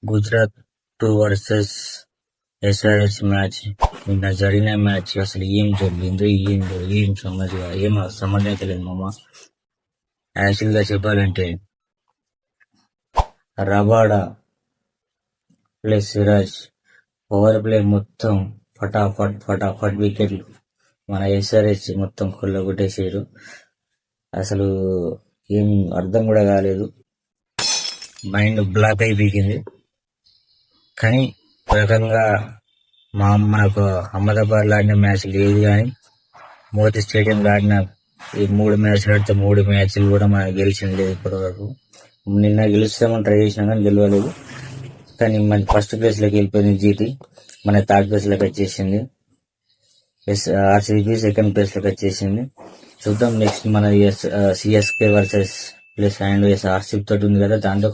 Gujarat 2 versus SRH match. నిన్న జరిగిన match అసలు ఏం జరిగిందో ఏం సంబంధం తెలియదు మామ. యాక్చువల్ గా చెప్పాలంటే Rabada plus Siraj power play మొత్తం ఫటాఫట్ వికెట్లు మన ఎస్ఆర్హెచ్ మొత్తం కొల్లగొట్టేసారు. అసలు ఏం అర్థం కూడా కాలేదు, మైండ్ బ్లాక్ అయిపోయింది. కానీ ఒక రకంగా మనకు అహ్మదాబాద్ ఆడిన మ్యాచ్ లేదు, కానీ మోదీ స్టేడియంలో ఆడిన ఈ 3 మ్యాచ్లు ఆడితే 3 మ్యాచ్లు కూడా మనకు గెలిచింది లేదు ఇప్పటివరకు. నిన్న గెలుస్తామని ట్రై చేసినా కానీ గెలవలేదు. కానీ మన ఫస్ట్ ప్లేస్ లోకి వెళ్ళిపోయింది జీటీ, మన థర్డ్ ప్లేస్ లోకి వచ్చేసింది. ఆర్సీబీ సెకండ్ ప్లేస్ లోకి వచ్చేసింది. చూద్దాం నెక్స్ట్ మన CSK versus plus and RCB తోటి ఉంది కదా, దాంతో